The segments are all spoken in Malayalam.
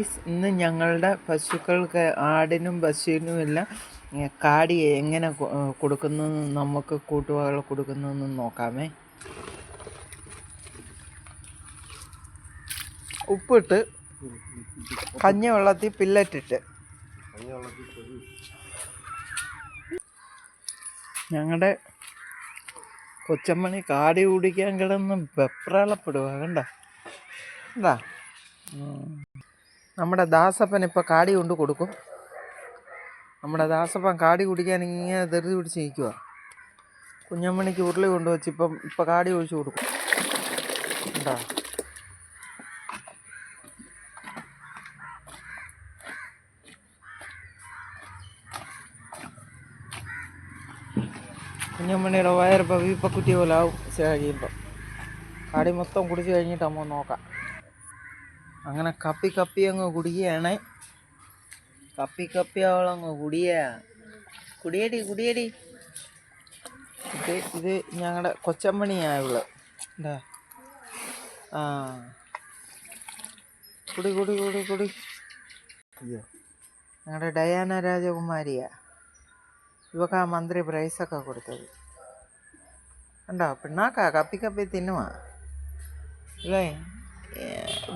ഇന്ന് ഞങ്ങളുടെ പശുക്കൾക്ക് ആടിനും പശുവിനുമെല്ലാം കാടി എങ്ങനെ കൊടുക്കുന്നു, നമുക്ക് കൂട്ടുവകൾ കൊടുക്കുന്നതെന്ന് നോക്കാമേ. ഉപ്പിട്ട് കഞ്ഞി വെള്ളത്തിൽ പില്ലറ്റിട്ട് ഞങ്ങളുടെ കൊച്ചമ്മണി കാടി കുടിക്കാൻ കിടന്ന് വെപ്രാളപ്പെടുക. കണ്ടാ നമ്മുടെ ദാസപ്പൻ ഇപ്പോൾ കാടി കൊണ്ട് കൊടുക്കും. നമ്മുടെ ദാസപ്പൻ കാടി കുടിക്കാൻ ഇങ്ങനെ ധൃതി പിടിച്ച് നിൽക്കുക. കുഞ്ഞമ്മണിക്ക് ഉരുളി കൊണ്ടുവച്ച് ഇപ്പം കാടി ഒഴിച്ച് കൊടുക്കും. കണ്ടാ കുഞ്ഞമ്മണിയുടെ വയറിപ്പോൾ വീപ്പക്കുറ്റി പോലെ ആവും കഴിയുമ്പം. കാടി മൊത്തം കുടിച്ച് കഴിഞ്ഞിട്ട് നമ്മൾ നോക്കാം. അങ്ങനെ കപ്പി അങ്ങ് കുടിക്കുകയാണേ. കപ്പി അവളങ്ങ് കുടിയടി. ഇത് ഞങ്ങളുടെ കൊച്ചമ്മണിയാണ് ഇവള്. എന്താ കുടി. അയ്യോ, ഞങ്ങളുടെ ഡയാന രാജകുമാരിയാ. ഇവക്കാ മന്ത്രി പ്രൈസൊക്കെ കൊടുത്തത്. കണ്ടോ, പിണ്ണാക്കാ കപ്പി തിന്നുവാ. ഇല്ലേ,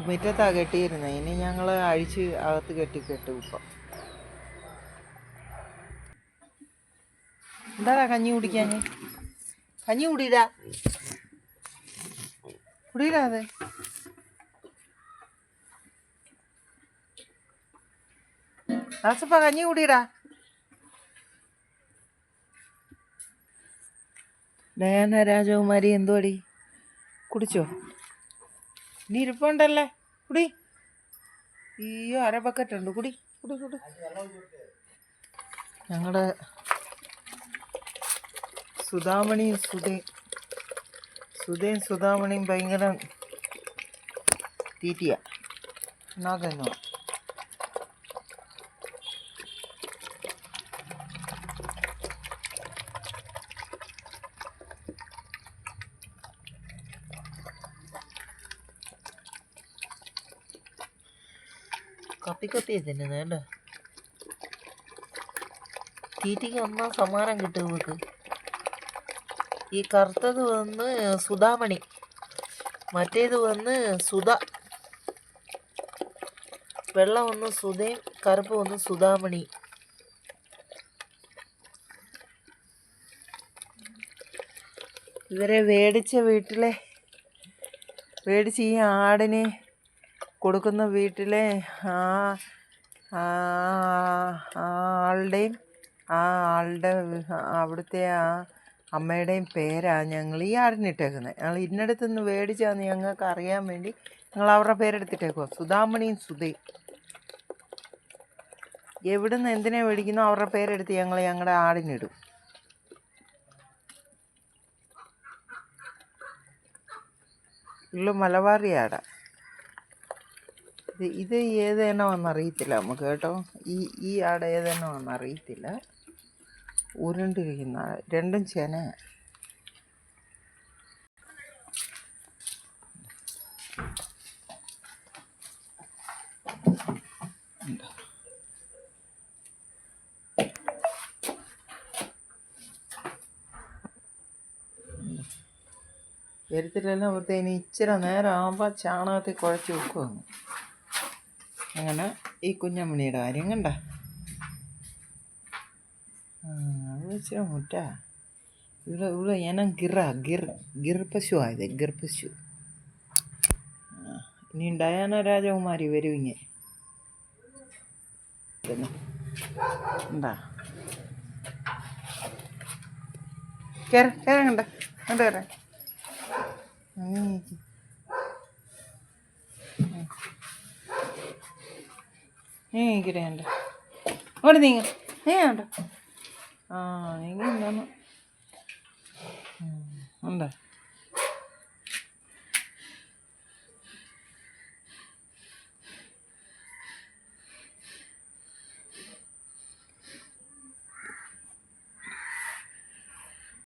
മുറ്റത്താ കെട്ടിയിരുന്നത്. ഇനി ഞങ്ങൾ അഴിച്ച് അകത്ത് കെട്ടും. ഇപ്പം എന്താടാ കഞ്ഞി കുടിക്കാൻ? കഞ്ഞി കുടിയിടാ അത്. ദാസപ്പ കഞ്ഞി കുടിയിടാ. ഡയാന രാജകുമാരി എന്തുവാടി, കുടിച്ചോ? നീ ഇരിപ്പുണ്ടല്ലേ, കുടി. അയ്യോ, അര ബക്കറ്റുണ്ട്, കുടി. ഞങ്ങളുടെ സുധാമണിയും ഭയങ്കര തീറ്റിയ. എന്നാ കപ്പി തിന്നുന്നത്. തീറ്റിക്ക് ഒന്നാം സമ്മാനം കിട്ടും നമുക്ക്. ഈ കറുത്തത് വന്ന് സുധാമണി, മറ്റേത് വന്ന് സുധ. വെള്ളം ഒന്ന് സുധയും കറുപ്പ് വന്ന് സുധാമണി. ഇവരെ മേടിച്ച് ഈ ആടിനെ കൊടുക്കുന്ന വീട്ടിലെ ആളുടെ അവിടുത്തെ അമ്മയുടെയും പേരാണ് ഞങ്ങൾ ഈ ആടിനിട്ടേക്കുന്നത്. ഞങ്ങൾ ഇന്നടത്തുനിന്ന് മേടിച്ചാന്ന് ഞങ്ങൾക്ക് അറിയാൻ വേണ്ടി ഞങ്ങൾ അവരുടെ പേരെടുത്തിട്ടേക്കുക. സുധാമണിയും സുധയും. എവിടുന്ന് എന്തിനാ മേടിക്കുന്നോ അവരുടെ പേരെടുത്ത് ഞങ്ങൾ ഞങ്ങളുടെ ആടിനിടും. ഉള്ളു മലബാറി ആടാ. ഇത് ഏതെണ്ണമാണെന്നറിയത്തില്ല നമുക്ക് കേട്ടോ. ഈ ആട് ഏതെണ്ണമാണെന്നറിയത്തില്ല. ഉരുണ്ടിരിക്കുന്ന രണ്ടും ചെന. വരുത്തിലെല്ലാം ഇനി ഇച്ചിരി നേരം ആകുമ്പോൾ ചാണകത്തിൽ കുഴച്ച് വെക്കുവാണ്. അങ്ങനെ ഈ കുഞ്ഞമ്മണിയുടെ കാര്യം കണ്ട. അത് വെച്ചാൽ മുറ്റാ. ഇവിടെ ഇനം ഗിർ പശു ആയത്. ഗിർ പശു. ഇനി ഡയാന രാജകുമാരി വരും ഇങ്ങനെ. എന്താ കണ്ട കയറ. കിടയണ്ട അവിടെ നീങ്ങ നീങ്ങണ്ട. നീങ്ങ ഉണ്ടോ?